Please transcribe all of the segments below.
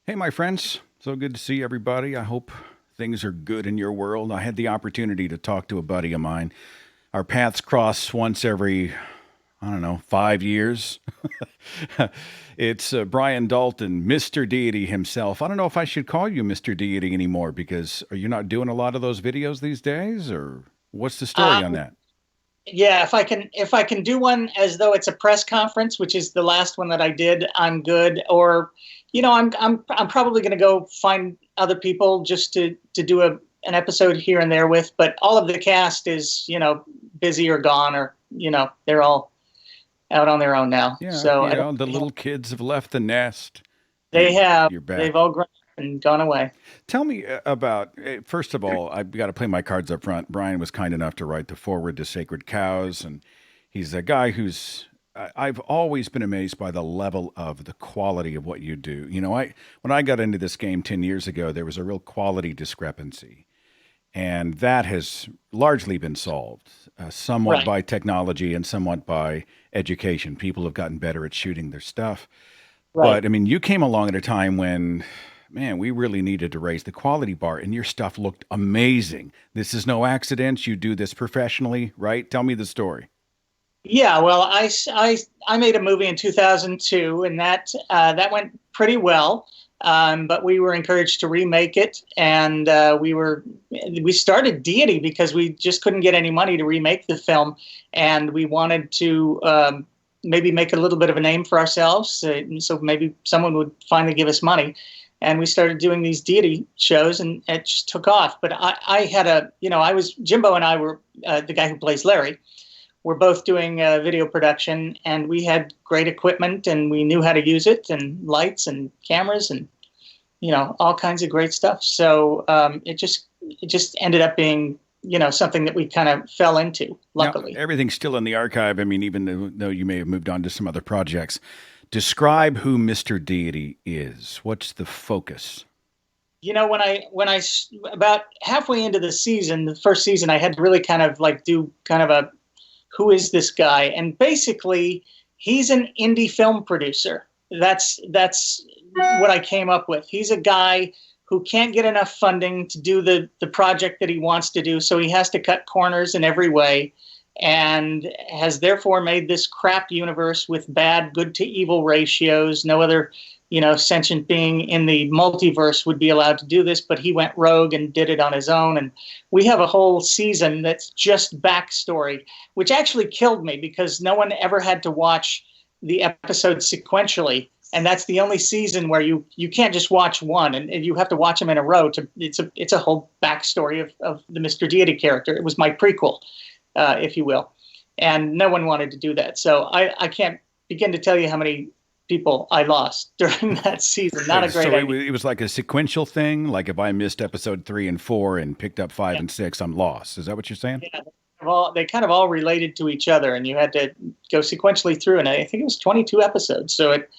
Hey, my friends. So good to see everybody. I hope things are good in your world. I had the opportunity to talk to a buddy of mine. Our paths cross once every, I don't know, 5 years. It's Brian Dalton, Mr. Deity himself. I don't know if I should call you Mr. Deity anymore because are you not doing a lot of those videos these days, or what's the story on Um, that? yeah, if I can do one as though it's a press conference, which is the last one that I did, I'm good. Or, I'm probably going to go find other people just to do an episode here and there with. But all of the cast is busy or gone, or they're all out on their own now. Yeah, So I don't the really have, little kids have left the nest they and have you're they've back. all grown up and gone away. Tell me about, first of all, I've got to play my cards up front. Brian was kind enough to write the foreword to Sacred Cows, and he's a guy who's, I've always been amazed by the level of the quality of what you do. When I got into this game 10 years ago, there was a real quality discrepancy, and that has largely been solved, somewhat Right. by technology and somewhat by education. People have gotten better at shooting their stuff. Right. But I mean, you came along at a time when, man, we really needed to raise the quality bar, and your stuff looked amazing. This is no accident. You do this professionally, right? Tell me the story. Yeah, well, I made a movie in 2002, and that went pretty well. But we were encouraged to remake it, and we started Deity because we just couldn't get any money to remake the film, and we wanted to maybe make a little bit of a name for ourselves, so maybe someone would finally give us money. And we started doing these Deity shows, and it just took off. But I had I was Jimbo, and I were the guy who plays Larry. We're both doing video production, and we had great equipment, and we knew how to use it, and lights and cameras, and all kinds of great stuff. So it just ended up being something that we kind of fell into, Now, luckily. everything's still in the archive. I mean, even though you may have moved on to some other projects, describe who Mr. Deity is. What's the focus? About halfway into the season, the first season, I had to really kind of like do kind of a who is this guy? And basically, he's an indie film producer. That's what I came up with. He's a guy who can't get enough funding to do the project that he wants to do, so he has to cut corners in every way, and has therefore made this crap universe with bad good to evil ratios. No other sentient being in the multiverse would be allowed to do this, but he went rogue and did it on his own. And we have a whole season that's just backstory, which actually killed me because no one ever had to watch the episodes sequentially. And that's the only season where you can't just watch one, and you have to watch them in a row. It's a whole backstory of the Mr. Deity character. It was my prequel, if you will, and no one wanted to do that. So I can't begin to tell you how many people I lost during that season. Not a great So idea. it was like a sequential thing. Like if I missed episode 3 and 4 and picked up five Yeah, and six, I'm lost. Is that what you're saying? yeah. They kind of all related to each other, and you had to go sequentially through. And I think it was 22 episodes, so it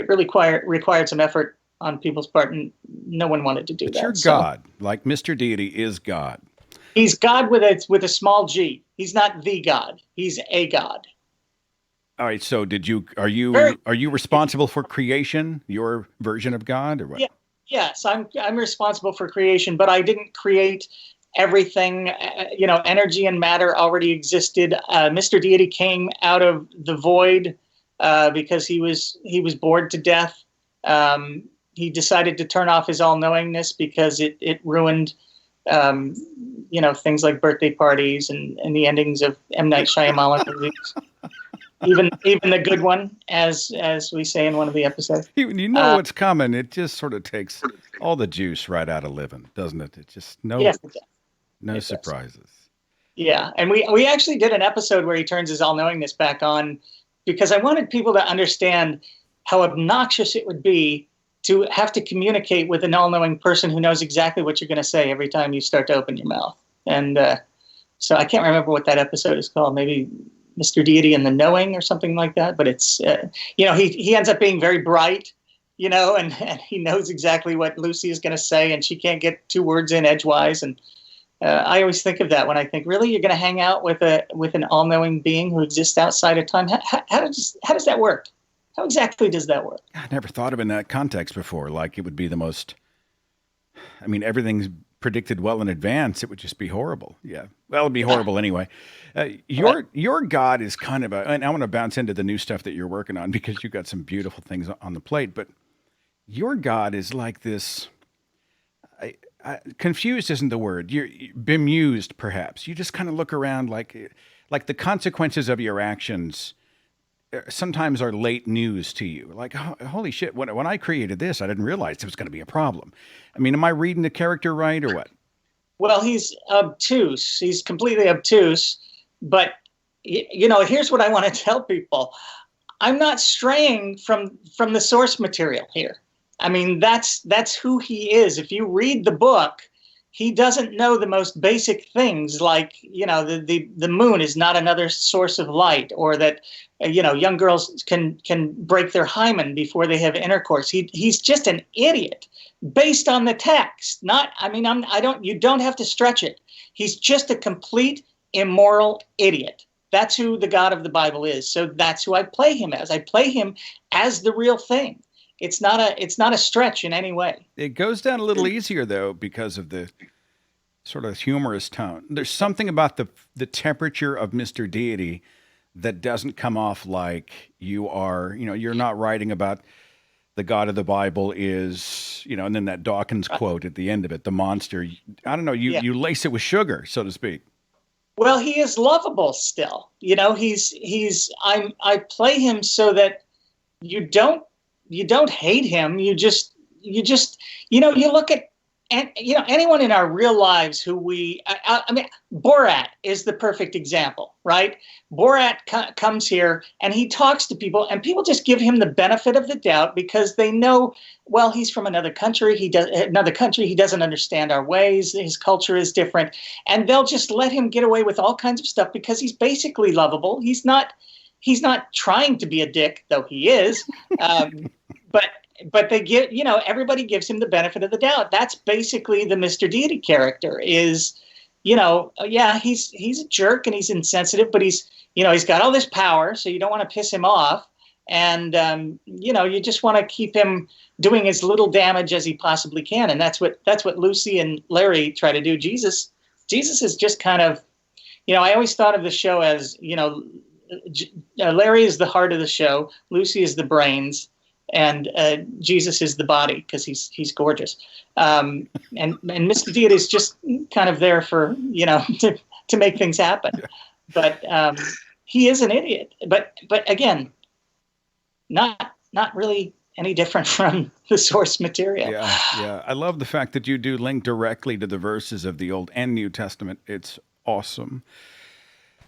really required some effort on people's part, and no one wanted to do But you're that. So God. Like Mr. Deity is God. he's God with a small g. He's not the God. He's a God. All right. So did you Very. are you responsible for creation, your version of God, or what? Yeah. Yes, I'm responsible for creation, but I didn't create everything. Energy and matter already existed. Mr. Deity came out of the void because he was bored to death. He decided to turn off his all knowingness because it ruined things like birthday parties and the endings of M. Night Shyamalan movies. Even the good one, as we say in one of the episodes. You know Uh, what's coming. It just sort of takes all the juice right out of living, doesn't it? It just yes, it does. no It does. surprises. Yeah, and we actually did an episode where he turns his all knowingness back on because I wanted people to understand how obnoxious it would be to have to communicate with an all knowing person who knows exactly what you're going to say every time you start to open your mouth. And so I can't remember what that episode is called. Maybe Mr. Deity and the Knowing or something like that. But it's he ends up being very bright, and he knows exactly what Lucy is going to say, and she can't get two words in edgewise. And I always think of that when I think, really, you're going to hang out with an all knowing being who exists outside of time. How does that work? How exactly does that work? I never thought of it in that context before. Like it would be the most. I mean, everything's predicted well in advance. It would just be horrible. Yeah. Well, it'd be Yeah, horrible anyway. right. Your God is kind of a. And I want to bounce into the new stuff that you're working on because you've got some beautiful things on the plate. But your God is like this. Confused isn't the word. You're bemused, perhaps. You just kind of look around like the consequences of your actions sometimes are late news to you. Like, holy shit! When I created this, I didn't realize it was going to be a problem. I mean, am I reading the character right or what? Well, he's obtuse. He's completely obtuse. But here's what I want to tell people. I'm not straying from the source material here. I mean, that's who he is. If you read the book, he doesn't know the most basic things, like the moon is not another source of light, or that young girls can break their hymen before they have intercourse. He's just an idiot based on the text. Not, I mean, you don't have to stretch it. He's just a complete immoral idiot. That's who the God of the Bible is. So that's who I play him as. I play him as the real thing. It's not a stretch in any way. It goes down a little easier though because of the sort of humorous tone. There's something about the temperature of Mr. Deity that doesn't come off like you're not writing about the God of the Bible is, and then that Dawkins quote at the end of it, the monster. I don't know, Yeah. you lace it with sugar, so to speak. Well, he is lovable still. I play him so that you don't hate him. You look at, and anyone in our real lives who I mean, Borat is the perfect example, right? Borat comes here and he talks to people, and people just give him the benefit of the doubt because they know, well, he's from another country. He doesn't understand our ways. His culture is different, and they'll just let him get away with all kinds of stuff because he's basically lovable. He's not trying to be a dick, though he is. But they give, everybody gives him the benefit of the doubt. That's basically the Mr. Deity character is, yeah, he's a jerk and he's insensitive, but he's got all this power, so you don't want to piss him off. And, you just want to keep him doing as little damage as he possibly can. And that's what Lucy and Larry try to do. Jesus is just kind of, I always thought of the show as, Larry is the heart of the show. Lucy is the brains. And Jesus is the body because he's gorgeous, and Mr. Deity is just kind of there for to make things happen, but he is an idiot. But again, not really any different from the source material. Yeah. I love the fact that you do link directly to the verses of the Old and New Testament. It's awesome.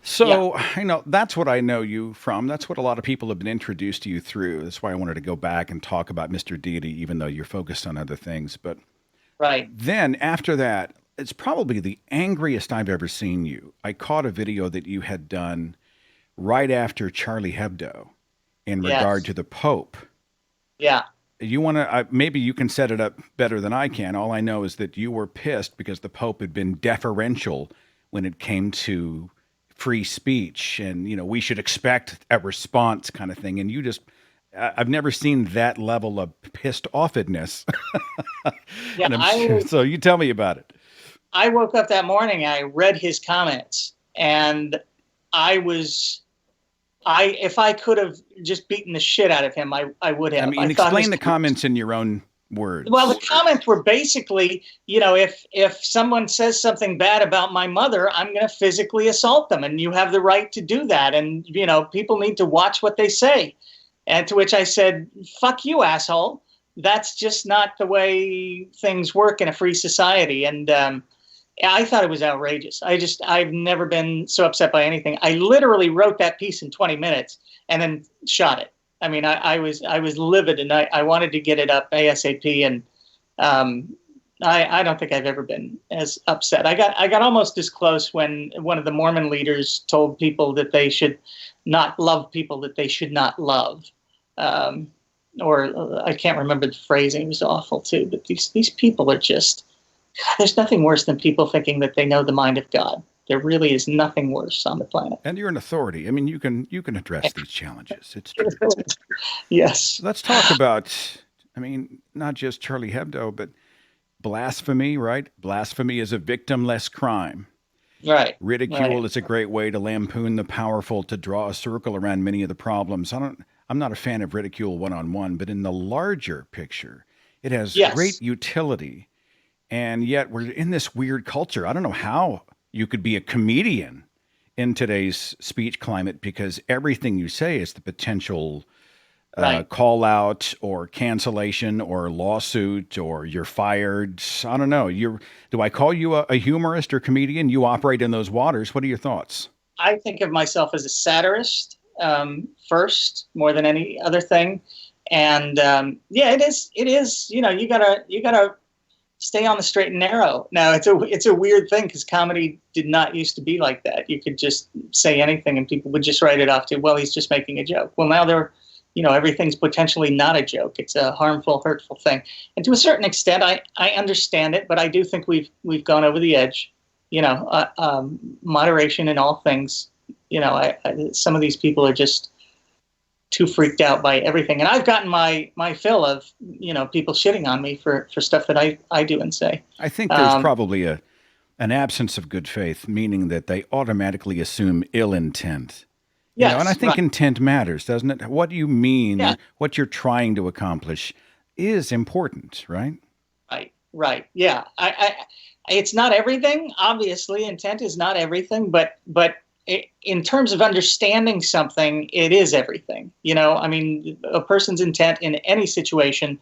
So, that's what I know you from. That's what a lot of people have been introduced to you through. That's why I wanted to go back and talk about Mr. Deity, even though you're focused on other things. But right then after that, it's probably the angriest I've ever seen you. I caught a video that you had done right after Charlie Hebdo in regard to the Pope. Yeah. You want to, maybe you can set it up better than I can. All I know is that you were pissed because the Pope had been deferential when it came to free speech and we should expect a response kind of thing, and you just I've never seen that level of pissed offedness. So you tell me about it. I woke up that morning, I read his comments, and if I could have just beaten the shit out of him, I would have. I mean, explain the comments in your own words. Well, the comments were basically, if someone says something bad about my mother, I'm going to physically assault them, and you have the right to do that. And, people need to watch what they say. And to which I said, fuck you, asshole. That's just not the way things work in a free society. And I thought it was outrageous. I've never been so upset by anything. I literally wrote that piece in 20 minutes and then shot it. I mean, I was livid, and I wanted to get it up ASAP, and I don't think I've ever been as upset. I got almost as close when one of the Mormon leaders told people that they should not love people that they should not love, or I can't remember the phrasing. It was awful too. But these people are just, God, there's nothing worse than people thinking that they know the mind of God. There really is nothing worse on the planet. And you're an authority. I mean, you can address these challenges. It's true. Yes. Let's talk about, I mean, not just Charlie Hebdo, but blasphemy, right? Blasphemy is a victimless crime. Right. Ridicule Right. is a great way to lampoon the powerful, to draw a circle around many of the problems. I'm not a fan of ridicule one-on-one, but in the larger picture, it has great Yes. utility. And yet we're in this weird culture. I don't know how you could be a comedian in today's speech climate, because everything you say is the potential Right. call out or cancellation or lawsuit or you're fired. I don't know. Do I call you a humorist or comedian? You operate in those waters. What are your thoughts? I think of myself as a satirist first, more than any other thing. And yeah, it is. It is. You gotta stay on the straight and narrow. Now, it's a weird thing because comedy did not used to be like that. You could just say anything and people would just write it off to, well, he's just making a joke. Well, now everything's potentially not a joke. It's a harmful, hurtful thing. And to a certain extent, I understand it, but I do think we've gone over the edge. Moderation in all things. Some of these people are just too freaked out by everything. And I've gotten my fill of, people shitting on me for stuff that I do and say. I think there's probably an absence of good faith, meaning that they automatically assume ill intent. Yes, And I think right. intent matters, doesn't it? What you mean, Yeah. what you're trying to accomplish is important, right? Right. Yeah. It's not everything. Obviously, intent is not everything, but in terms of understanding something, it is everything. I mean, a person's intent in any situation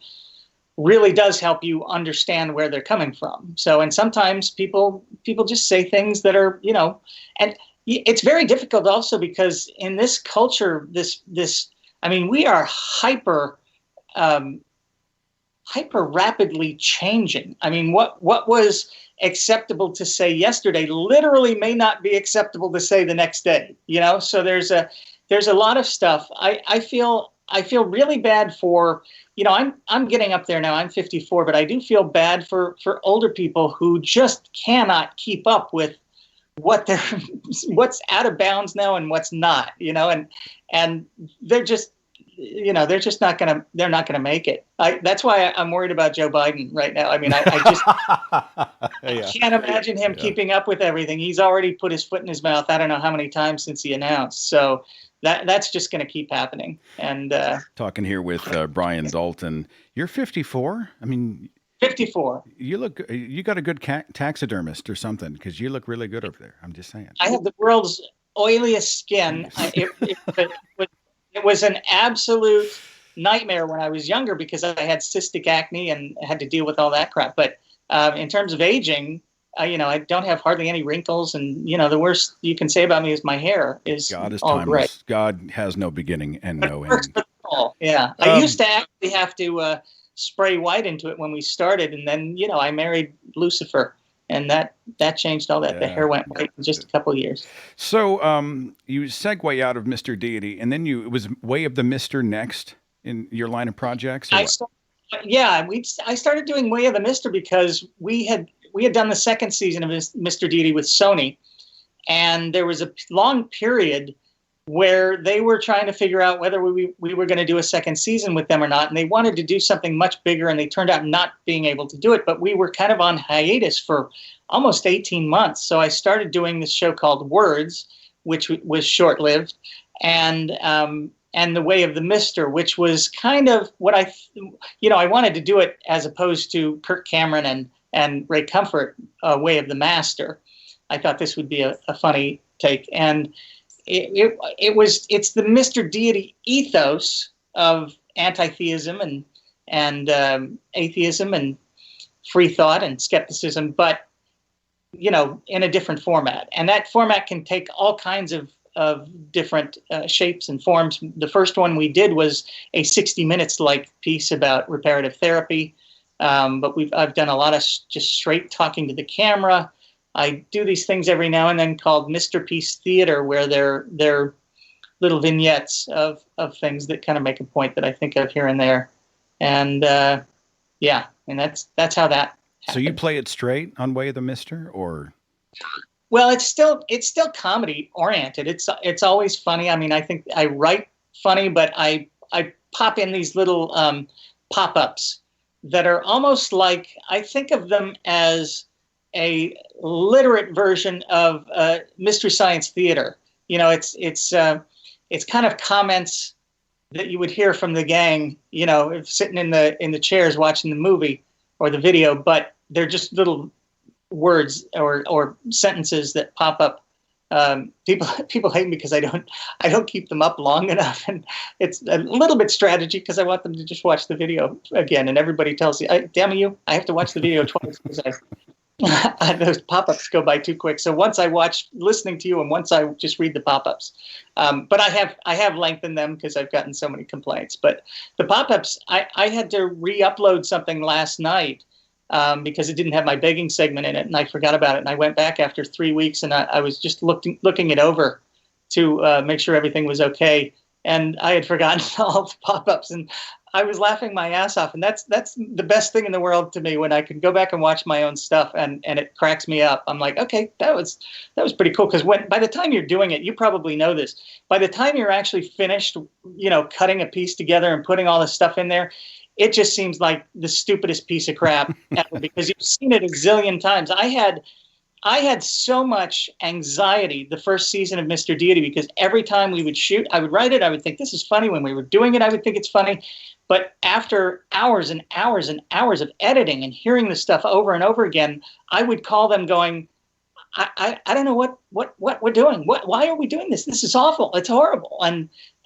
really does help you understand where they're coming from. So, and sometimes people just say things that are, and it's very difficult also because in this culture, I mean, we are hyper rapidly changing. I mean, what was acceptable to say yesterday literally may not be acceptable to say the next day. So there's a lot of stuff. I feel really bad for, I'm getting up there now. I'm 54, but I do feel bad for older people who just cannot keep up with what's out of bounds now and what's not, and they're just not gonna make it. That's why I'm worried about Joe Biden right now. I mean, I just I can't imagine him keeping up with everything. He's already put his foot in his mouth. I don't know how many times since he announced. So that's just going to keep happening. And talking here with Brian Dalton. You're 54. I mean, 54. You got a good taxidermist or something, because you look really good over there. I'm just saying. I have the world's oiliest skin. It was an absolute nightmare when I was younger because I had cystic acne and had to deal with all that crap. But in terms of aging, I don't have hardly any wrinkles. And, the worst you can say about me is my hair is God is all timeless. gray. God has no beginning and no It works end. for all. Yeah. I used to actually have to spray white into it when we started. And then, I married Lucifer. And that changed all that. Yeah. The hair went white in just a couple of years. So you segue out of Mr. Deity, and then it was Way of the Mister next in your line of projects? I started doing Way of the Mister because we had done the second season of Mr. Deity with Sony, and there was a long period where they were trying to figure out whether we were going to do a second season with them or not, and they wanted to do something much bigger, and they turned out not being able to do it, but we were kind of on hiatus for almost 18 months. So I started doing this show called Words, which was short-lived, and The Way of the Mister, which was kind of what I wanted to do it as opposed to Kirk Cameron and Ray Comfort, Way of the Master. I thought this would be a funny take, and it's the Mr. Deity ethos of anti-theism and atheism and free thought and skepticism, but in a different format. And that format can take all kinds of different shapes and forms. The first one we did was a 60 minutes like piece about reparative therapy, but I've done a lot of just straight talking to the camera. I do these things every now and then called Mr. Peace Theater, where they're little vignettes of things that kind of make a point that I think of here and there. And and that's how that happened. So you play it straight on Way of the Mister, or? Well, it's still comedy oriented. It's always funny. I mean, I think I write funny, but I pop in these little pop-ups that are almost like, I think of them as a literate version of Mystery Science Theater. You know, it's kind of comments that you would hear from the gang, you know, if sitting in the chairs watching the movie or the video, but they're just little words or sentences that pop up. People hate me because I don't keep them up long enough, and it's a little bit strategy because I want them to just watch the video again. And everybody tells you, "Damn you, I have to watch the video twice because those pop-ups go by too quick." So once I watch listening to you, and once I just read the pop-ups, but I have lengthened them because I've gotten so many complaints. But the pop-ups, I had to re-upload something last night because it didn't have my begging segment in it, and I forgot about it. And I went back after 3 weeks, and I was just looking it over to make sure everything was okay. And I had forgotten all the pop-ups, and I was laughing my ass off. And that's the best thing in the world to me, when I can go back and watch my own stuff, and it cracks me up. I'm like, okay, that was pretty cool. Because by the time you're doing it, you probably know this. By the time you're actually finished, you know, cutting a piece together and putting all this stuff in there, it just seems like the stupidest piece of crap ever, because you've seen it a zillion times. I had so much anxiety the first season of Mr. Deity, because every time we would shoot, I would write it, I would think this is funny. When we were doing it, I would think it's funny. But after hours and hours and hours of editing and hearing the stuff over and over again, I would call them going, I don't know what we're doing. Why are we doing this? This is awful. It's horrible.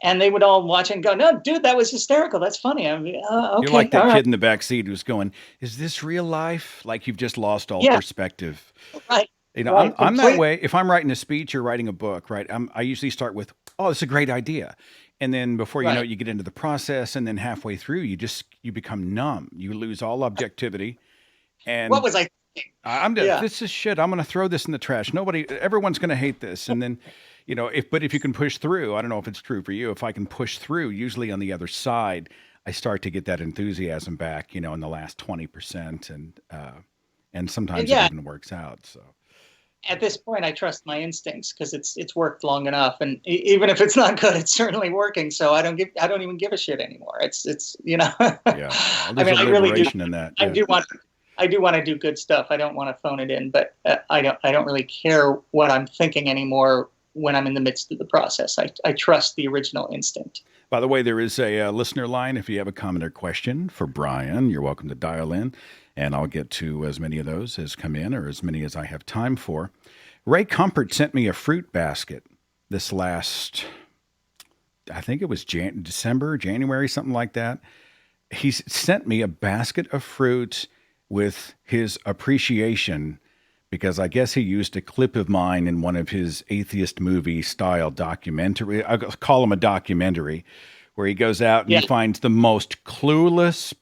And they would all watch and go, "No, dude, that was hysterical. That's funny." I mean, okay, You're like that all kid right. in the back seat who's going, "Is this real life?" Like you've just lost all Yeah, perspective. right, You know, I'm right, I'm that complete. way. If I'm writing a speech or writing a book, right? I usually start with, "Oh, it's a great idea," and then before you know Right. it, you get into the process, and then halfway through, you become numb. You lose all objectivity, What and was I thinking? I'm just, Yeah, this is shit. I'm going to throw this in the trash. Everyone's going to hate this. And then, you know, if you can push through, I don't know if it's true for you. If I can push through, usually on the other side, I start to get that enthusiasm back, you know, in the last 20%. And sometimes it yeah. even works out. So, At this point, I trust my instincts because it's worked long enough, and even if it's not good, it's certainly working. So I don't even give a shit anymore. It's you know, yeah, well, I there's mean, a I really do. liberation in that. I Yeah. do want I do want to do good stuff. I don't want to phone it in, but I don't really care what I'm thinking anymore when I'm in the midst of the process. I trust the original instinct. By the way, there is a listener line. If you have a comment or question for Brian, you're welcome to dial in, and I'll get to as many of those as come in, or as many as I have time for. Ray Comfort sent me a fruit basket this last, I think it was December, January, something like that. He sent me a basket of fruit with his appreciation, because I guess he used a clip of mine in one of his atheist movie style documentary. I call him a documentary, where he goes out and he Yeah, finds the most clueless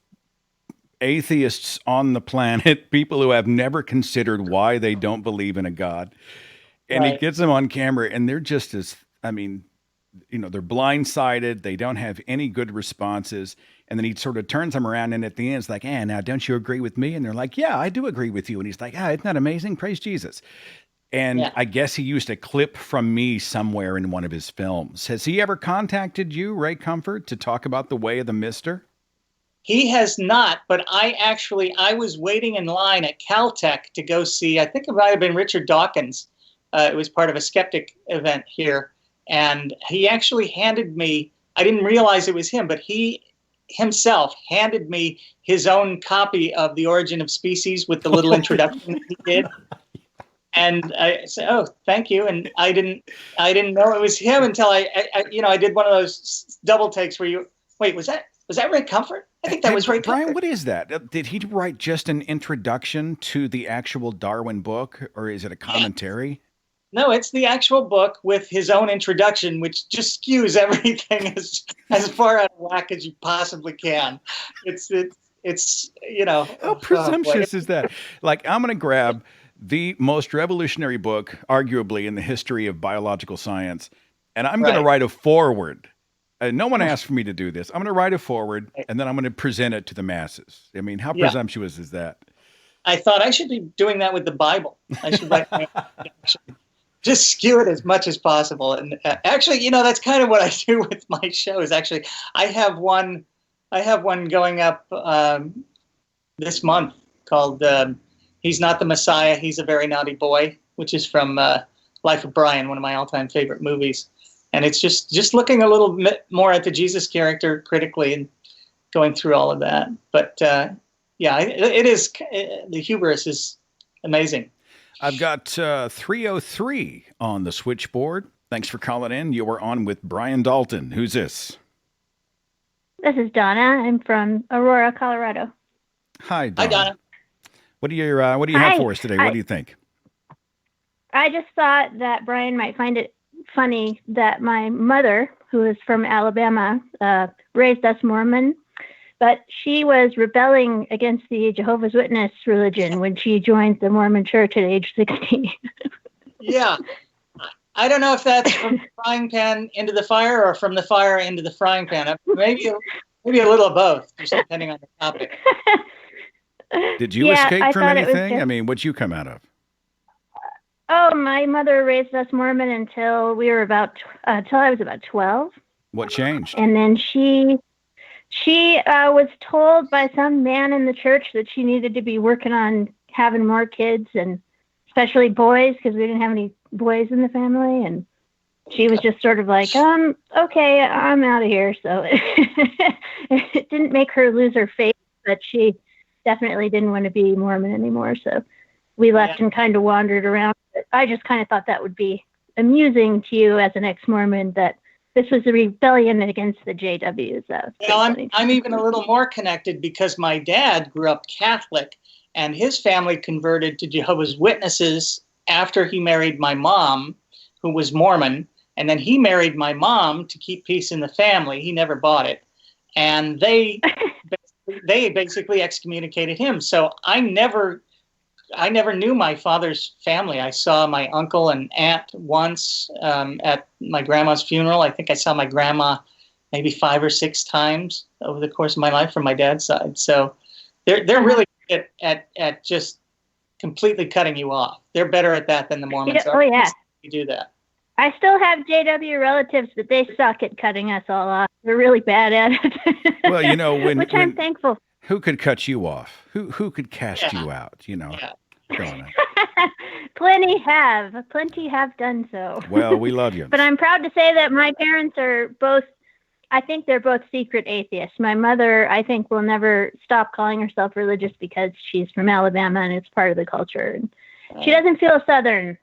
atheists on the planet, people who have never considered why they don't believe in a God. And he right. gets them on camera, and they're just as, I mean, you know, they're blindsided. They don't have any good responses. And then he sort of turns them around, and at the end, it's like, now don't you agree with me? And they're like, yeah, I do agree with you. And he's like, isn't that amazing? Praise Jesus. And Yeah. I guess he used a clip from me somewhere in one of his films. Has he ever contacted you, Ray Comfort, to talk about The Way of the Mister? He has not, but I was waiting in line at Caltech to go see, I think it might have been Richard Dawkins. It was part of a skeptic event here. And he actually handed me, I didn't realize it was him, but he himself handed me his own copy of The Origin of Species with the little introduction that he did. And I said, "Oh, thank you." And I didn't know it was him until I did one of those double takes where you wait. Was that Ray Comfort? I think that Hey, was Ray Brian, Comfort. what is that? Did he write just an introduction to the actual Darwin book, or is it a Yeah. commentary? No, it's the actual book with his own introduction, which just skews everything as far out of whack as you possibly can. It's How oh boy. presumptuous is that? Like, I'm going to grab the most revolutionary book, arguably, in the history of biological science, and I'm going to Right. write a foreword. No one asked for me to do this. I'm going to write a foreword, and then I'm going to present it to the masses. I mean, how Yeah. presumptuous is that? I thought I should be doing that with the Bible. I should like just skew it as much as possible. And actually, that's kind of what I do with my shows. Actually, I have one going up this month called "He's Not the Messiah. He's a Very Naughty Boy," which is from Life of Brian, one of my all-time favorite movies. And it's just looking a little bit more at the Jesus character critically and going through all of that. But yeah, it is. The hubris is amazing. I've got 303 on the switchboard. Thanks for calling in. You are on with Brian Dalton. Who's this? This is Donna. I'm from Aurora, Colorado. Hi, Donna. Hi, Donna. What do you have for us today? What do you think? I just thought that Brian might find it funny that my mother, who is from Alabama, raised us Mormon, but she was rebelling against the Jehovah's Witness religion when she joined the Mormon Church at age 16. Yeah. I don't know if that's from the frying pan into the fire or from the fire into the frying pan. Maybe a little of both, just depending on the topic. Did you escape from anything? I mean, what'd you come out of? Oh, my mother raised us Mormon until we were until I was about 12. What changed? And then she was told by some man in the church that she needed to be working on having more kids, and especially boys, because we didn't have any boys in the family. And she was just sort of like, okay, I'm out of here. So it didn't make her lose her faith, but she definitely didn't want to be Mormon anymore. So we left and kind of wandered around. I just kind of thought that would be amusing to you as an ex-Mormon, that this was a rebellion against the JWs. I'm even a little more connected because my dad grew up Catholic, and his family converted to Jehovah's Witnesses after he married my mom, who was Mormon. And then he married my mom to keep peace in the family. He never bought it. And they basically excommunicated him. So I never knew my father's family. I saw my uncle and aunt once at my grandma's funeral. I think I saw my grandma maybe 5 or 6 times over the course of my life from my dad's side. So they're really good at just completely cutting you off. They're better at that than the Mormons are. Oh, yeah. You do that. I still have JW relatives, but they suck at cutting us all off. They're really bad at it. Well, which I'm thankful. Who could cut you off? Who could cast you out? Yeah. Plenty have done so. Well, we love you. But I'm proud to say that my parents are both, I think they're both secret atheists. My mother, I think, will never stop calling herself religious because she's from Alabama and it's part of the culture. And she doesn't feel Southern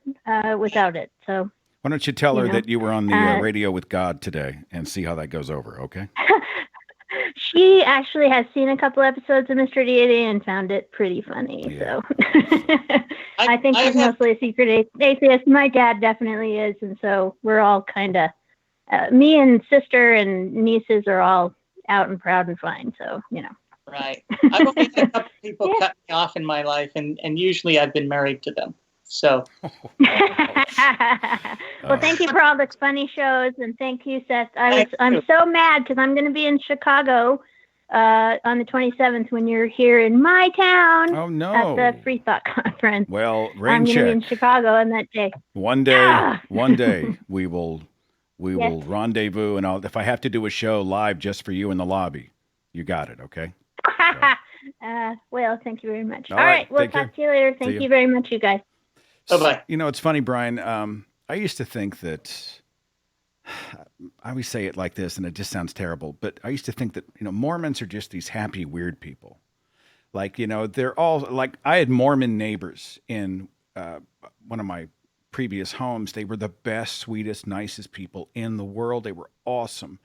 without it. So why don't you tell her that you were on the radio with God today and see how that goes over, okay? She actually has seen a couple episodes of Mr. Deity and found it pretty funny. Yeah. So I think she's mostly a secret atheist. My dad definitely is. And so we're all kind of, me and sister and nieces are all out and proud and fine. So, Right. I've only had a couple people cut me off in my life, and usually I've been married to them. So. Well, thank you for all the funny shows, and thank you, Seth. I'm so mad because I'm going to be in Chicago on the 27th when you're here in my town. Oh no! At the Free Thought Conference. Well, I'm going to be in Chicago on that day. One day we will rendezvous, and if I have to do a show live just for you in the lobby, you got it, okay? Well, thank you very much. All right, we'll talk to you later. Thank you very much, you guys. Bye-bye. It's funny, Brian. I used to think that, I always say it like this, and it just sounds terrible, but I used to think that, Mormons are just these happy, weird people. Like, they're all, like, I had Mormon neighbors in one of my previous homes. They were the best, sweetest, nicest people in the world. They were awesome.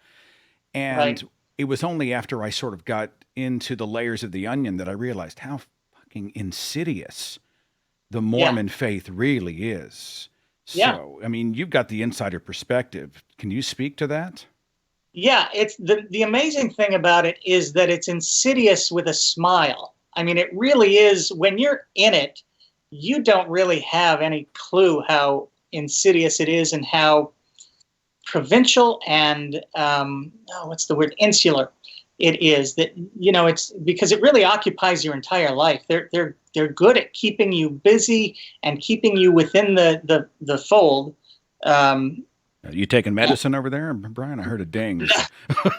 And it was only after I sort of got into the layers of the onion that I realized how fucking insidious the Mormon faith really is. So, I mean, you've got the insider perspective. Can you speak to that? Yeah, it's the amazing thing about it is that it's insidious with a smile. I mean, it really is. When you're in it, you don't really have any clue how insidious it is and how provincial and, insular it is that, it's because it really occupies your entire life. They're good at keeping you busy and keeping you within the fold. You taking medicine over there, Brian? I heard a ding. So.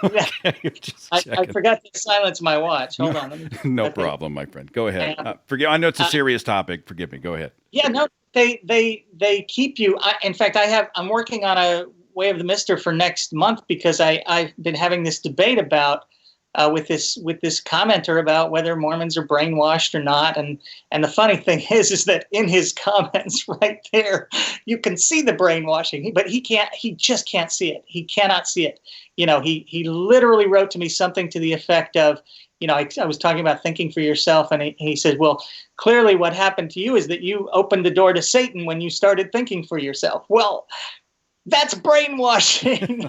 Okay, just I forgot to silence my watch. Hold on. No problem, my friend. Go ahead. I know it's a serious topic. Forgive me. Go ahead. Yeah, no, they keep you. In fact, I'm working on a Way of the Mister for next month because I've been having this debate about with this commenter about whether Mormons are brainwashed or not. And the funny thing is that in his comments right there, you can see the brainwashing, but he just can't see it. He cannot see it. He literally wrote to me something to the effect of, I was talking about thinking for yourself, and he said, well, clearly what happened to you is that you opened the door to Satan when you started thinking for yourself. Well, that's brainwashing.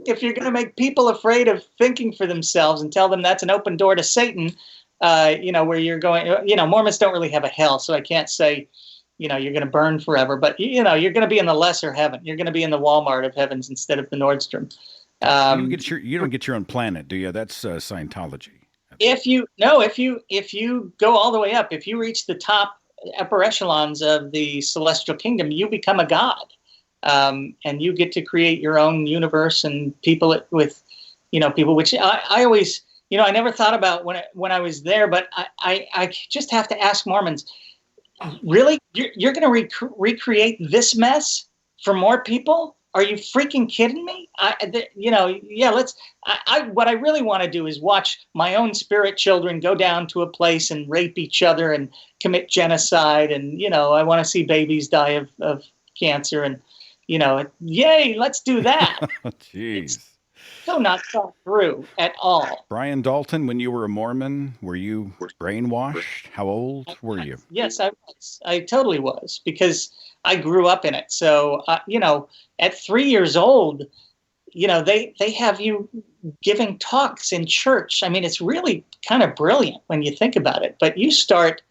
If you're going to make people afraid of thinking for themselves and tell them that's an open door to Satan, where you're going, Mormons don't really have a hell, so I can't say, you're going to burn forever, but you're going to be in the lesser heaven. You're going to be in the Walmart of heavens instead of the Nordstrom. You don't get your own planet, do you? That's Scientology. If you go all the way up, if you reach the upper echelons of the celestial kingdom, you become a god. And you get to create your own universe and people which I always, I never thought about when I was there, but I just have to ask Mormons, really, you're going to recreate this mess for more people? Are you freaking kidding me? What I really want to do is watch my own spirit children go down to a place and rape each other and commit genocide. And, I want to see babies die of cancer and, yay, let's do that. Jeez. It's so not thought through at all. Brian Dalton, when you were a Mormon, were you brainwashed? How old were you? Yes, I was. I totally was, because I grew up in it. So, at 3 years old, they have you giving talks in church. I mean, it's really kind of brilliant when you think about it. But you start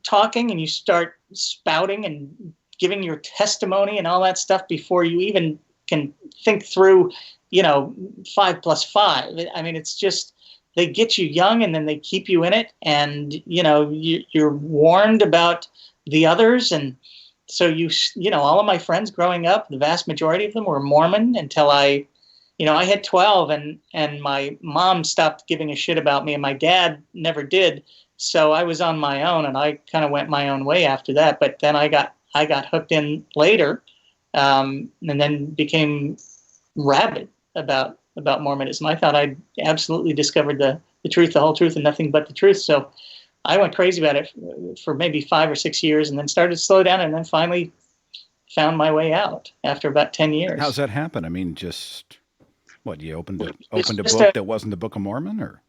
talking and you start spouting and giving your testimony and all that stuff before you even can think through, 5 plus 5. I mean, it's just, they get you young and then they keep you in it. And, you're warned about the others. And so all of my friends growing up, the vast majority of them were Mormon until I had 12 and my mom stopped giving a shit about me and my dad never did. So I was on my own and I kind of went my own way after that. But then I got hooked in later, and then became rabid about Mormonism. I thought I'd absolutely discovered the truth, the whole truth, and nothing but the truth. So I went crazy about it for maybe 5 or 6 years, and then started to slow down, and then finally found my way out after about 10 years. How's that happen? I mean, just what, you opened a book that wasn't the Book of Mormon, or?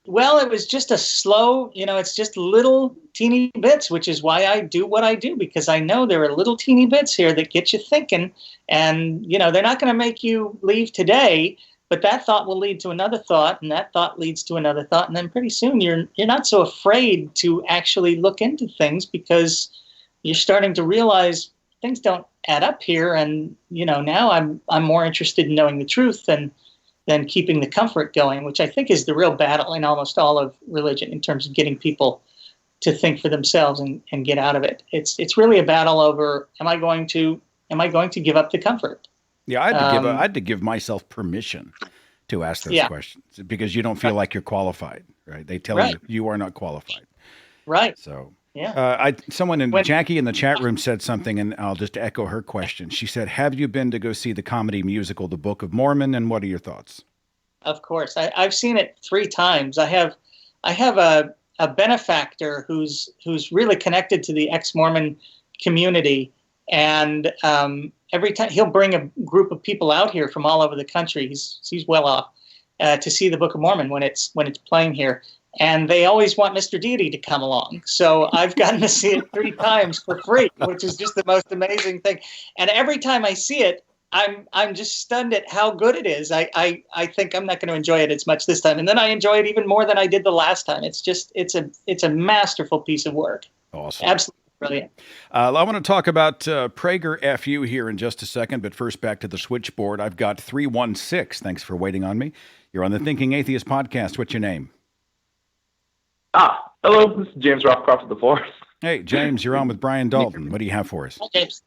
Well, it was just a slow, it's just little teeny bits, which is why I do what I do, because I know there are little teeny bits here that get you thinking. And, they're not going to make you leave today, but that thought will lead to another thought, and that thought leads to another thought. And then pretty soon you're not so afraid to actually look into things, because you're starting to realize things don't add up here. And, now I'm more interested in knowing the truth than keeping the comfort going, which I think is the real battle in almost all of religion in terms of getting people to think for themselves and get out of it. It's really a battle over, am I going to give up the comfort? Yeah, I had to give myself permission to ask those questions, because you don't feel like you're qualified, right? They tell you are not qualified. Right. So yeah. Jackie in the chat room said something, and I'll just echo her question. She said, have you been to go see the comedy musical, The Book of Mormon, and what are your thoughts? Of course. I've seen it 3 times. I have a benefactor who's really connected to the ex-Mormon community. And every time he'll bring a group of people out here from all over the country, he's well off, to see the Book of Mormon when it's playing here. And they always want Mr. Deity to come along. So I've gotten to see it 3 times for free, which is just the most amazing thing. And every time I see it, I'm just stunned at how good it is. I think I'm not going to enjoy it as much this time. And then I enjoy it even more than I did the last time. It's a masterful piece of work. Awesome. Absolutely Brilliant. I want to talk about Prager FU here in just a second, but first back to the switchboard. I've got 316. Thanks for waiting on me. You're on the Thinking Atheist podcast. What's your name? Hello. This is James Rothcroft of the Force. Hey, James, you're on with Brian Dalton. What do you have for us? Hi, James.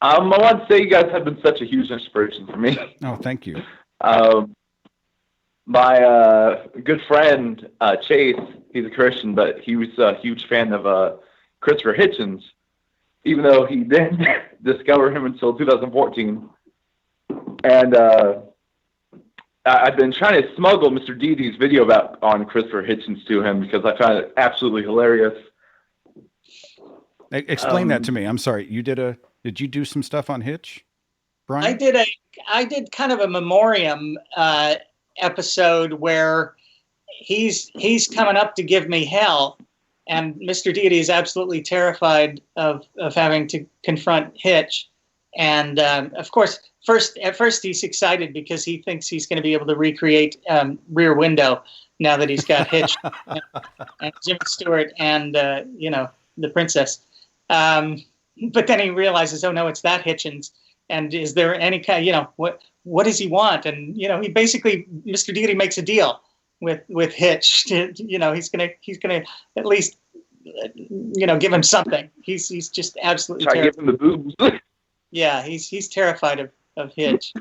I want to say you guys have been such a huge inspiration for me. Oh, thank you. My good friend, Chase, he's a Christian, but he was a huge fan of Christopher Hitchens, even though he didn't discover him until 2014. And I've been trying to smuggle Mr. Deity's video on Christopher Hitchens to him because I found it absolutely hilarious. Explain that to me. I'm sorry. Did you do some stuff on Hitch, Brian? I did kind of a memoriam episode where he's coming up to give me hell, and Mr. Deity is absolutely terrified of having to confront Hitch. And of course, at first he's excited because he thinks he's going to be able to recreate Rear Window now that he's got Hitch and Jimmy Stewart and the princess. But then he realizes, oh no, it's that Hitchens. And is there any kind, what does he want? And he basically, Mr. Deity makes a deal with Hitch. He's gonna at least give him something. He's just absolutely try to give him the boobs. Yeah, he's terrified of Hitch.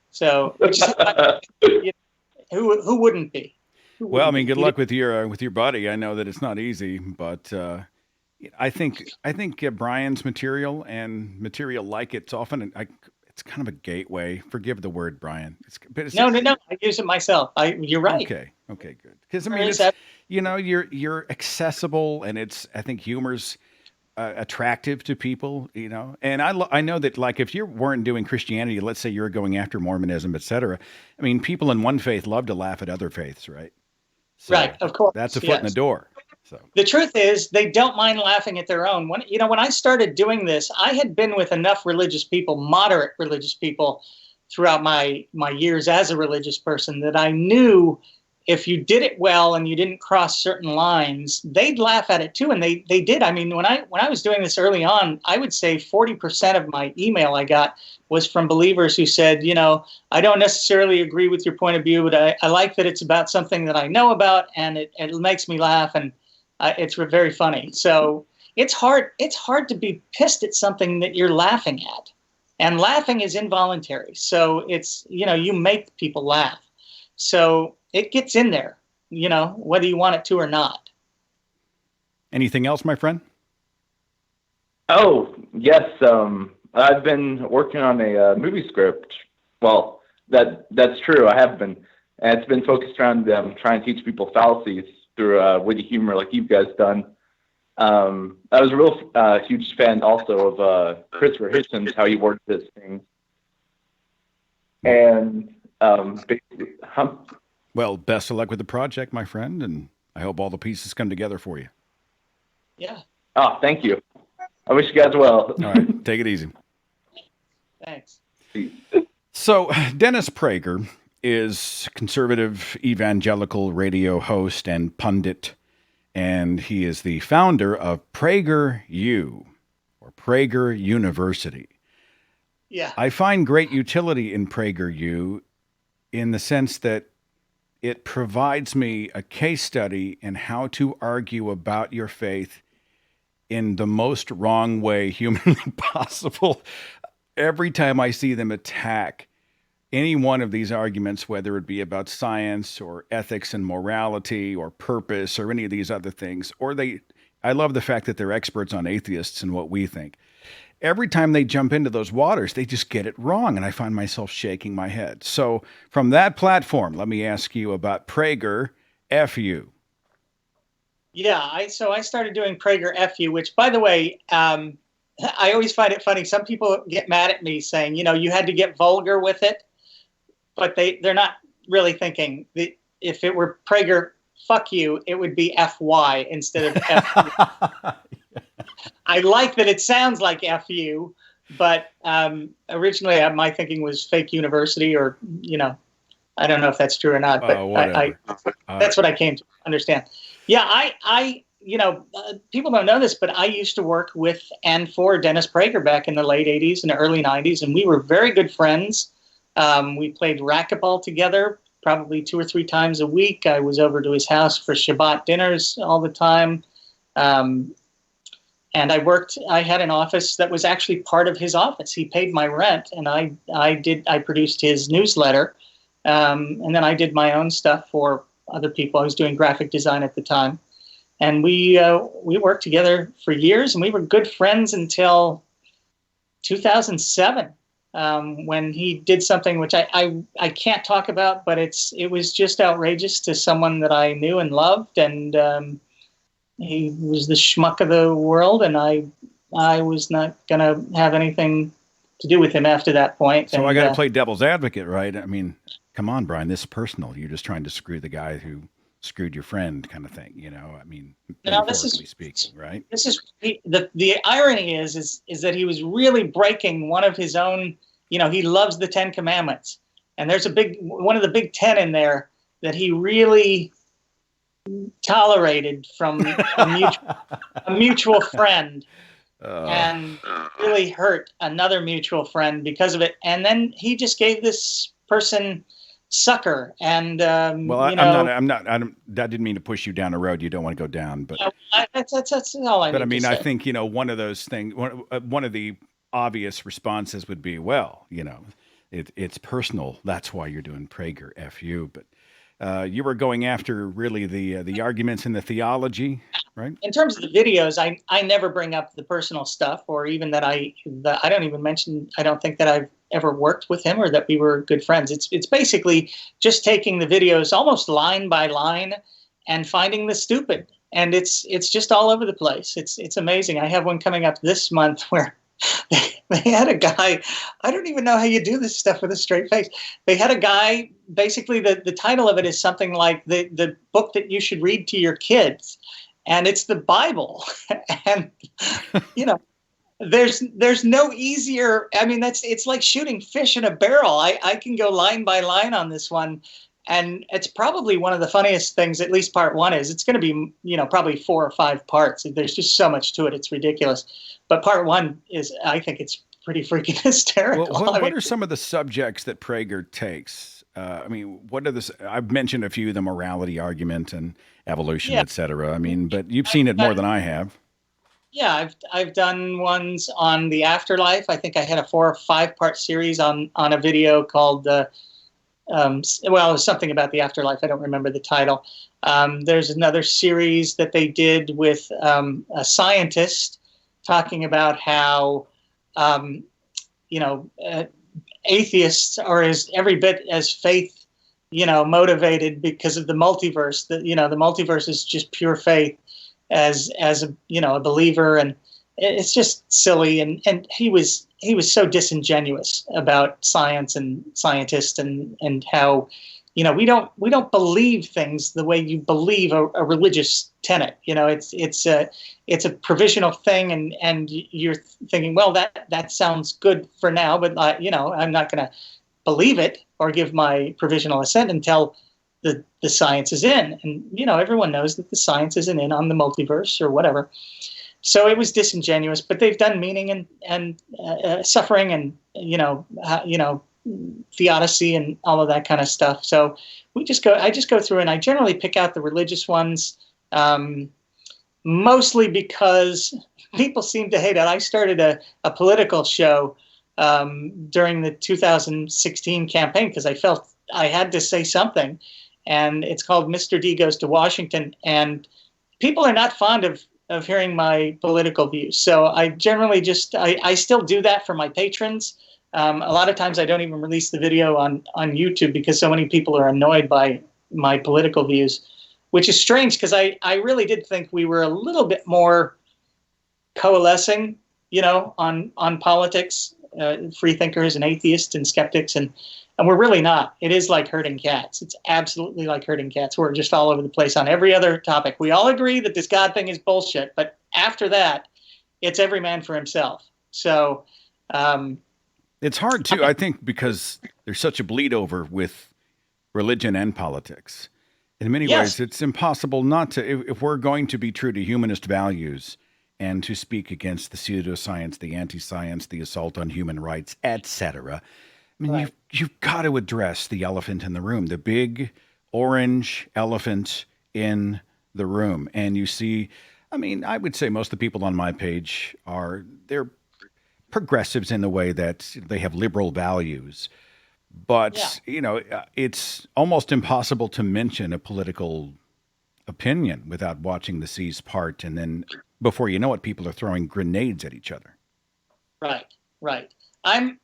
So who wouldn't be? Well, I mean, good luck with your buddy. I know that it's not easy, but I think Brian's material and material like it's often it's kind of a gateway. Forgive the word, Brian. No. I use it myself. You're right. Okay, good. Because I mean, it's, you're accessible, and I think humor's attractive to people. And I know that, like, if you weren't doing Christianity, let's say you're going after Mormonism, etc. I mean, people in one faith love to laugh at other faiths, right? So right, of course. That's a foot in the door. So the truth is, they don't mind laughing at their own. When I started doing this, I had been with enough religious people, moderate religious people, throughout my years as a religious person, that I knew if you did it well and you didn't cross certain lines, they'd laugh at it too, and they did. I mean, when I was doing this early on, I would say 40% of my email I got was from believers who said, I don't necessarily agree with your point of view, but I like that it's about something that I know about, and it makes me laugh, and it's very funny. So it's hard to be pissed at something that you're laughing at, and laughing is involuntary. So it's, you make people laugh. So it gets in there, whether you want it to or not. Anything else, my friend? Oh, yes. I've been working on a movie script. Well, that's true. I have been. And it's been focused around trying to teach people fallacies through witty humor like you guys done. I was a real huge fan also of Christopher Hitchens, how he worded his things. And basically... Well, best of luck with the project, my friend, and I hope all the pieces come together for you. Yeah. Oh, thank you. I wish you guys well. All right, take it easy. Thanks. So, Dennis Prager is conservative evangelical radio host and pundit, and he is the founder of PragerU, or Prager University. Yeah. I find great utility in PragerU in the sense that it provides me a case study in how to argue about your faith in the most wrong way humanly possible. Every time I see them attack any one of these arguments, whether it be about science or ethics and morality or purpose or any of these other things, I love the fact that they're experts on atheists and what we think. Every time they jump into those waters, they just get it wrong, and I find myself shaking my head. So from that platform, let me ask you about Prager FU. Yeah, so I started doing Prager FU, which, by the way, I always find it funny. Some people get mad at me saying, you had to get vulgar with it, but they're not really thinking that if it were Prager fuck you, it would be FY instead of FU. I like that it sounds like FU, but originally my thinking was fake university, or, I don't know if that's true or not, but that's what I came to understand. Yeah, people don't know this, but I used to work with and for Dennis Prager back in the late 80s and early 90s, and we were very good friends. We played racquetball together probably 2 or 3 times a week. I was over to his house for Shabbat dinners all the time. And I had an office that was actually part of his office. He paid my rent, and I produced his newsletter. And then I did my own stuff for other people. I was doing graphic design at the time. And we worked together for years, and we were good friends until 2007, when he did something which I can't talk about, but it was just outrageous to someone that I knew and loved, and he was the schmuck of the world, and I was not going to have anything to do with him after that point. So and, I got to play devil's advocate, right? I mean, come on, Brian, this is personal. You're just trying to screw the guy who screwed your friend, kind of thing, I mean, metaphorically speaking, right? This is the irony is that he was really breaking one of his own. He loves the 10 Commandments, and there's one of the big 10 in there that he really tolerated from a mutual friend, and really hurt another mutual friend because of it. And then he just gave this person sucker, and well, I'm not. That didn't mean to push you down a road you don't want to go down, but that's all I. But I mean, I think one of those things. One of the obvious responses would be, well, it's personal. That's why you're doing Prager, F you. But you were going after really the arguments in the theology, right? In terms of the videos, I never bring up the personal stuff, or even that I don't even mention. I don't think that I've ever worked with him or that we were good friends. It's basically just taking the videos almost line by line and finding the stupid, and it's just all over the place. It's amazing. I have one coming up this month where they had a guy. I don't even know how you do this stuff with a straight face. They had a guy. Basically, the title of it is something like the book that you should read to your kids, and it's the Bible. And there's no easier. I mean, it's like shooting fish in a barrel. I can go line by line on this one, and it's probably one of the funniest things. At least part one is. It's going to be probably 4 or 5 parts. There's just so much to it. It's ridiculous. But part one is, I think it's pretty freaking hysterical. Well, what are some of the subjects that Prager takes? I mean, what are the? I've mentioned a few: the morality argument and evolution, et cetera. I mean, but you've seen it more than I have. Yeah, I've done ones on the afterlife. I think I had a 4 or 5 part series on a video called it was something about the afterlife. I don't remember the title. There's another series that they did with a scientist talking about how atheists are every bit as faith motivated because of the multiverse. That the multiverse is just pure faith as a believer, and it's just silly. And he was so disingenuous about science and scientists and how we don't believe things the way you believe a religious tenet. It's a provisional thing, and you're thinking, well, that sounds good for now, but I'm not going to believe it or give my provisional assent until the science is in. And everyone knows that the science isn't in on the multiverse or whatever. So it was disingenuous, but they've done meaning and suffering and theodicy and all of that kind of stuff. So I just go through, and I generally pick out the religious ones, mostly because people seem to hate it. I started a political show during the 2016 campaign because I felt I had to say something, and it's called Mr. D Goes to Washington, and people are not fond of hearing my political views. So I generally I still do that for my patrons. A lot of times I don't even release the video on YouTube because so many people are annoyed by my political views, which is strange because I really did think we were a little bit more coalescing, on politics, free thinkers and atheists and skeptics, and we're really not. It is like herding cats. It's absolutely like herding cats. We're just all over the place on every other topic. We all agree that this God thing is bullshit, but after that, it's every man for himself. So it's hard too, I think, because there's such a bleed over with religion and politics. In many ways, Yes, it's impossible not to, if we're going to be true to humanist values and to speak against the pseudoscience, the anti-science, the assault on human rights, etc. I mean, right. you've got to address the elephant in the room, the big orange elephant in the room. And you see, I mean, I would say most of the people on my page they're progressives in the way that they have liberal values. Yeah. But, it's almost impossible to mention a political opinion without watching the seas part. And then before you know it, people are throwing grenades at each other. Right, right. I'm.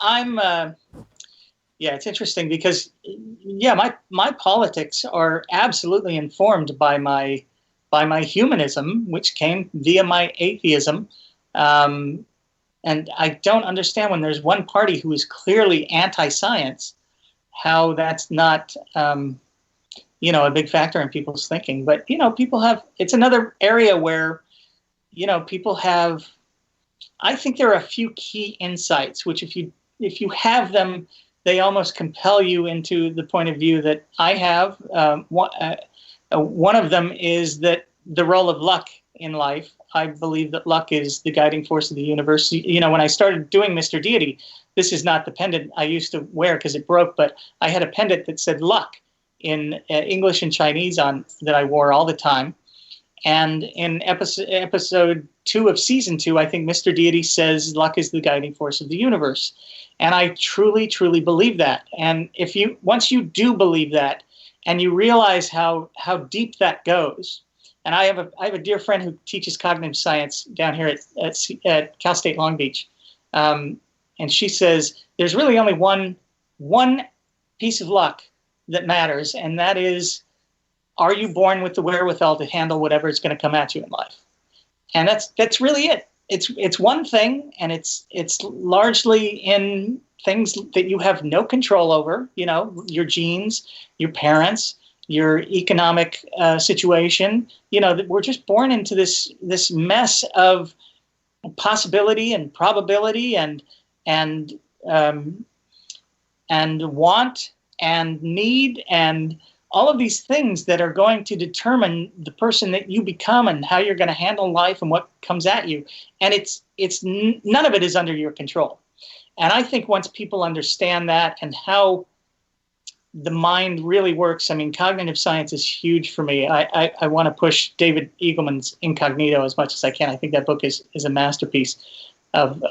Yeah, it's interesting because, yeah, my politics are absolutely informed by my humanism, which came via my atheism, um, and I don't understand when there's one party who is clearly anti-science, how that's not, a big factor in people's thinking. But people have. It's another area where people have. I think there are a few key insights, which if you have them, they almost compel you into the point of view that I have. One of them is that the role of luck in life. I believe that luck is the guiding force of the universe. When I started doing Mr. Deity, this is not the pendant I used to wear because it broke, but I had a pendant that said luck in English and Chinese on that I wore all the time. And in episode 2 of season 2, I think Mr. Deity says luck is the guiding force of the universe. And I truly, truly believe that. And once you do believe that and you realize how deep that goes, and I have a dear friend who teaches cognitive science down here at Cal State Long Beach. And she says there's really only one piece of luck that matters, and that is, are you born with the wherewithal to handle whatever is going to come at you in life? And that's really it. It's one thing, and it's largely in things that you have no control over. Your genes, your parents, your economic situation. That we're just born into this mess of possibility and probability and want and need and all of these things that are going to determine the person that you become and how you're going to handle life and what comes at you. And none of it is under your control. And I think once people understand that and how the mind really works, I mean, cognitive science is huge for me. I want to push David Eagleman's Incognito as much as I can. I think that book is a masterpiece of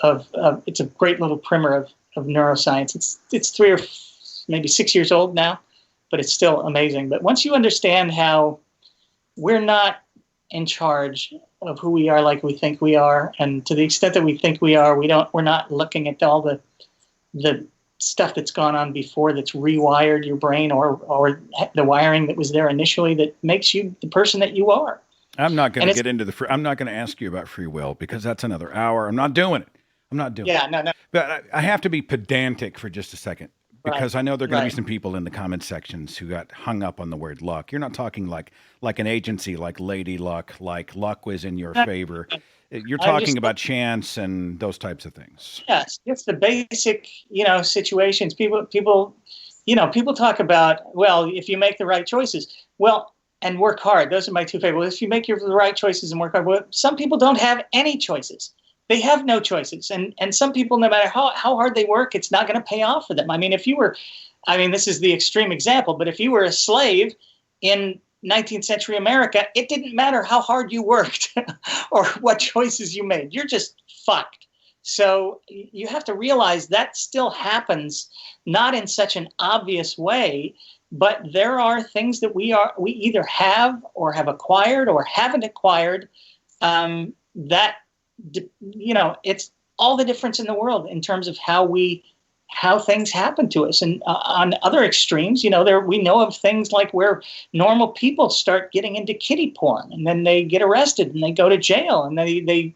it's a great little primer of neuroscience. It's 3 or maybe 6 years old now, but it's still amazing. But once you understand how we're not in charge of who we are like we think we are, and to the extent that we think we are, we're not looking at all the stuff that's gone on before that's rewired your brain or the wiring that was there initially that makes you the person that you are. I'm not going to get into I'm not going to ask you about free will because that's another hour. I'm not doing it. Yeah, no. But I have to be pedantic for just a second. Because Right. I know there are going to Right. be some people in the comment sections who got hung up on the word luck. You're not talking like an agency, like Lady Luck, like luck was in your favor. You're talking about chance and those types of things. Yes, it's the basic, situations. People talk about, well, if you make the right choices, well, and work hard. Those are my two favorite. Well, if you make the right choices and work hard, well, some people don't have any choices. They have no choices. And some people, no matter how hard they work, it's not going to pay off for them. I mean, this is the extreme example, but if you were a slave in 19th century America, it didn't matter how hard you worked or what choices you made. You're just fucked. So you have to realize that still happens, not in such an obvious way, but there are things that we either have or have acquired or haven't acquired that it's all the difference in the world in terms of how things happen to us. And on other extremes, we know of things like where normal people start getting into kiddie porn, and then they get arrested and they go to jail, and they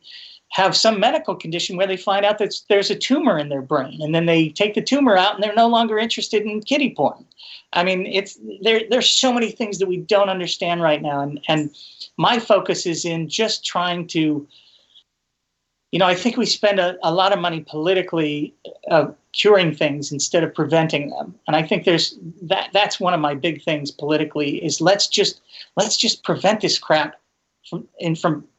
have some medical condition where they find out that there's a tumor in their brain, and then they take the tumor out and they're no longer interested in kiddie porn. I mean, there's so many things that we don't understand right now. And my focus is in just trying to I think we spend a lot of money politically curing things instead of preventing them. And I think that's one of my big things politically is let's just prevent this crap from,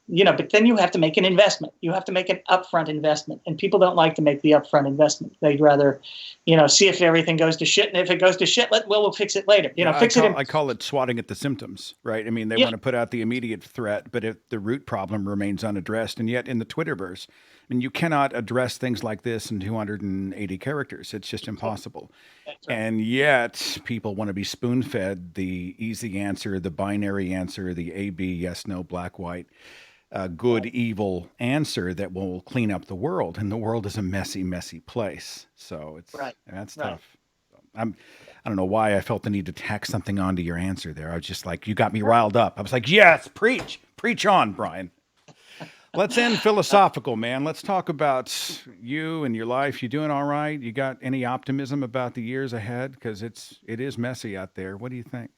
but then you have to make an investment. You have to make an upfront investment. And people don't like to make the upfront investment. They'd rather, see if everything goes to shit. And if it goes to shit, we'll fix it later. I call it swatting at the symptoms, right? I mean, they want to put out the immediate threat, but if the root problem remains unaddressed, and yet in the Twitterverse, I mean, you cannot address things like this in 280 characters. It's just impossible. Right. And yet people want to be spoon-fed the easy answer, the binary answer, the A, B, yes, no, black, white. Good, evil answer that will clean up the world, and the world is a messy, messy place. So that's tough. I don't know why I felt the need to tack something onto your answer there. I was just like, you got me riled up. I was like, yes, preach on, Brian. Let's end philosophical, man. Let's talk about you and your life. You doing all right? You got any optimism about the years ahead? Because it is messy out there. What do you think?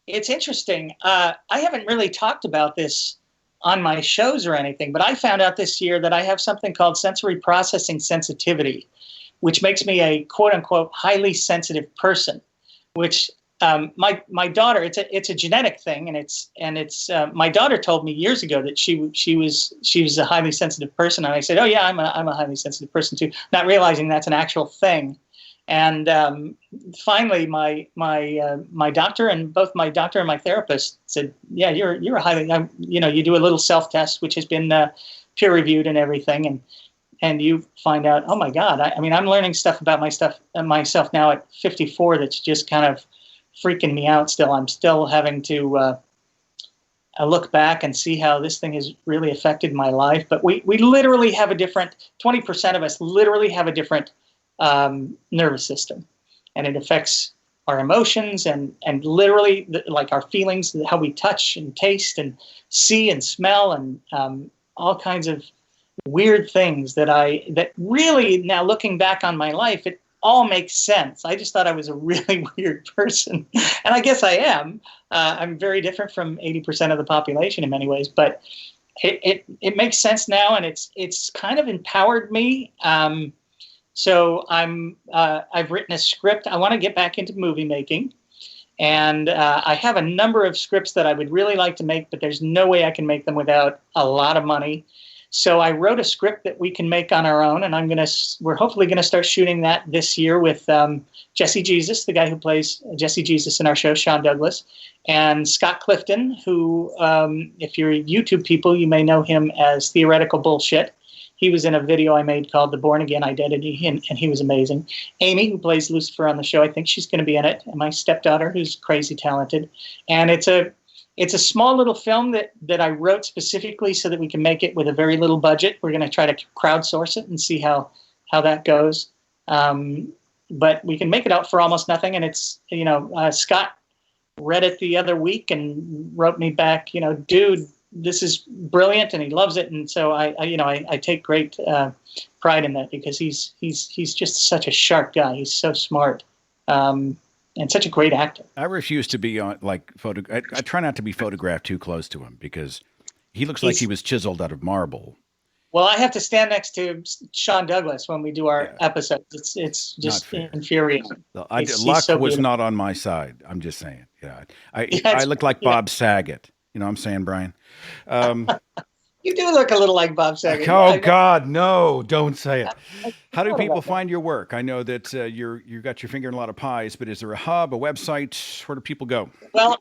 It's interesting. I haven't really talked about this on my shows or anything, but I found out this year that I have something called sensory processing sensitivity, which makes me a quote unquote highly sensitive person, which my daughter, it's a genetic thing. And it's my daughter told me years ago that she was a highly sensitive person. And I said, oh yeah, I'm a highly sensitive person too, not realizing that's an actual thing. And finally, my doctor and both my doctor and my therapist said, "Yeah, you're a highly, you do a little self-test, which has been peer reviewed and everything, and you find out, oh my God, I'm learning stuff about myself now at 54 that's just kind of freaking me out. Still, I'm still having to look back and see how this thing has really affected my life. But we literally have 20% of us literally have a different nervous system, and it affects our emotions and literally like our feelings, how we touch and taste and see and smell, and all kinds of weird things that really, now looking back on my life, it all makes sense. I just thought I was a really weird person, and I guess I am. I'm very different from 80% of the population in many ways, but it makes sense now, and it's kind of empowered me. So I've written a script. I want to get back into movie making, and I have a number of scripts that I would really like to make, but there's no way I can make them without a lot of money. So I wrote a script that we can make on our own, and we're hopefully gonna start shooting that this year with Jesse Jesus, the guy who plays Jesse Jesus in our show, Sean Douglas, and Scott Clifton, who, if you're YouTube people, you may know him as Theoretical Bullshit. He was in a video I made called The Born Again Identity, and he was amazing. Amy, who plays Lucifer on the show, I think she's going to be in it, and my stepdaughter, who's crazy talented. And it's a small little film that I wrote specifically so that we can make it with a very little budget. We're going to try to crowdsource it and see how that goes. But we can make it out for almost nothing. And it's, Scott read it the other week and wrote me back, dude, this is brilliant, and he loves it. And so I take great pride in that, because he's just such a sharp guy. He's so smart. And such a great actor. I refuse to be on I try not to be photographed too close to him, because he looks like he was chiseled out of marble. Well, I have to stand next to Sean Douglas when we do our episodes. It's just infuriating. Luck was not on my side. I'm just saying. Yeah, I look like Bob Saget. You know what I'm saying, Brian? You do look a little like Bob Saget. Oh God, no! Don't say it. How do people find your work? I know that you got your finger in a lot of pies, but is there a hub, a website? Where do people go? Well,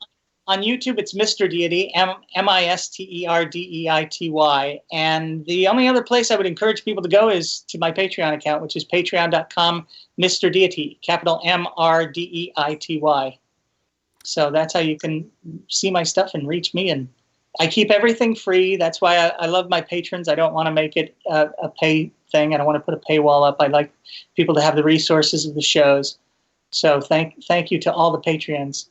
on YouTube, it's Mr. Deity, MisterDeity, and the only other place I would encourage people to go is to my Patreon account, which is patreon.com, Mr. Deity, capital MrDeity. So that's how you can see my stuff and reach me. And I keep everything free. That's why I love my patrons. I don't want to make it a pay thing. I don't want to put a paywall up. I like people to have the resources of the shows. So thank you to all the patrons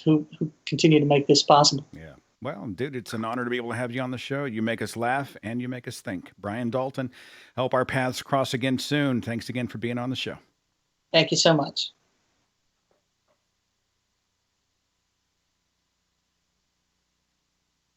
who continue to make this possible. Yeah. Well, dude, it's an honor to be able to have you on the show. You make us laugh and you make us think. Brian Dalton, hope our paths cross again soon. Thanks again for being on the show. Thank you so much.